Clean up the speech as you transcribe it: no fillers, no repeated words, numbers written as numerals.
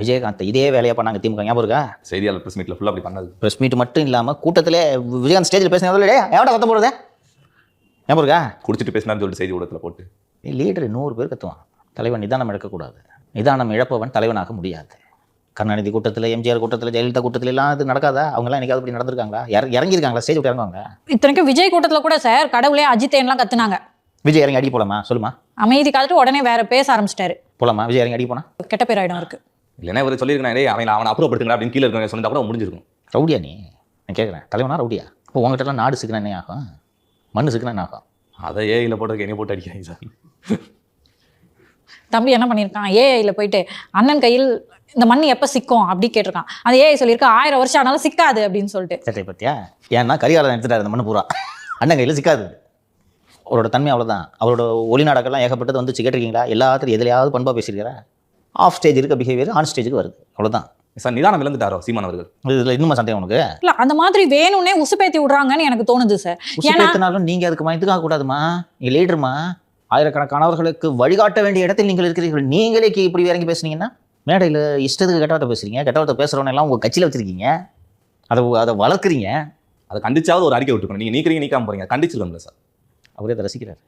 விஜயகாந்த் இதே வேலையை பண்ணாங்க திமுக, ஞாபகம் இருக்கா? செய்தியாளர் பிரஸ் மீட்ல ஃபுல்லா அப்படி பண்ணது. பிரஸ் மீட் மட்டும் இல்லாமல் கூட்டத்திலே விஜயகாந்த் ஸ்டேஜில் பேசினதில்ல, எவடா சத்தம் போடுறதே, ஞாபகம் இருக்கா? குடிச்சிட்டு பேசினான்னு சொல்லிட்டு செய்தி ஊடகத்தில் போட்டு லீடர் 100 பேர் கத்துவான். தலைவன் நிதானம் இழக்கக்கூடாது. நிதானம் இழப்பவன் தலைவனாக முடியாது. கருணாநிதி கூட்டத்தில், எம்ஜிஆர் கூட்டத்தில், ஜெயலலிதா கூட்டத்தில் எல்லாம் அது நடக்காதா? அவங்களாம் என்னைக்காவது அப்படி நடந்திருக்காங்களா? இறங்கியிருக்காங்களா? ஸ்டேஜ் விட்டு இறங்குவாங்க. இத்தனைக்கும் விஜய் கூட்டத்தில் கூட சார் கடவுளே அஜித்தேன்லாம் கத்துனாங்க. விஜய் இறங்கி அடி போலாமா? சொல்லுமா. அமைதி காத்துட்டு உடனே வேற பேச ஆரம்பிச்சிட்டாரு. போலாமா? விஜய் இறங்கி அடி போனா கெட்ட பேர் ஆயிடும் இருக்கு. இல்லைன்னா இவர் சொல்லியிருக்கேன், அவனை அப்புறப்படுத்துங்க அப்படின்னு கீழே இருக்க சொன்னா கூட முடிஞ்சிருக்கும். ரவுடியா நீ? நான் கேட்குறேன், தலைவனா ரவுடியா? இப்போ உங்ககிட்டலாம் நாடு சிக்கனா என்ன ஆகும்? மண்ணு சிக்கனா என்ன ஆகும்? அதை ஏஐல போட்டு என்னை போட்டு அடிக்கிறாங்க சார். தம்பி என்ன பண்ணியிருக்கான், ஏஐல போயிட்டு அண்ணன் கையில் இந்த மண் எப்போ சிக்கும் அப்படி கேட்டிருக்கான். அந்த ஏஐ சொல்லியிருக்கா 1000 வருஷம் ஆனாலும் சிக்காது அப்படின்னு சொல்லிட்டு. சட்டை பத்தியா? ஏன்னா கரிகாலன் எடுத்துட்டாரு அந்த மண்ணு பூரா. அண்ணன் கையில் சிக்காது. அவரோட தன்மை அவ்வளோதான். அவரோட ஒளி நாடகம்லாம் ஏகப்பட்டது வந்து கேட்டிருக்கீங்களா? எல்லாத்துலையும் எதுலையாவது பண்பாக பேசியிருக்கிறா? ஆஃப் ஸ்டேஜ் இருக்க பிஹேவியர் ஆன் ஸ்டேஜுக்கு வருது, அவ்வளோதான். சார் நிதானம் இழந்துட்டாரோ சீமான் அவர்கள்? இதில் இன்னும் சந்தேகம் உனக்கு? இல்லை, அந்த மாதிரி வேணும்னே உசுப்பேத்தி விடுறாங்கன்னு எனக்கு தோணுது சார். உசுப்பேத்தினாலும் நீங்கள் அதுக்கு இதுக்காக கூடாதுமா. நீங்கள் லீடருமா, ஆயிரக்கணக்கானவர்களுக்கு வழிகாட்ட வேண்டிய இடத்தில் நீங்கள் இருக்கிறீர்கள். நீங்களே இப்படி இறங்கி பேசுனீங்கன்னா மேடையில் இஷ்டத்துக்கு கெட்டவத்தை பேசுறீங்க. கெட்டவத்தை பேசுகிறவங்க எல்லாம் உங்கள் கட்சியில் வச்சுருக்கீங்க, அதை வளர்க்குறீங்க. அதை கண்டிச்சாவது ஒரு அறிக்கை விட்டுக்கணும். நீங்கள் நீக்கிறீங்க, நீக்காம போறீங்க, கண்டிச்சிருக்கோம்ல சார். அவரே அதை ரசிக்கிறார்.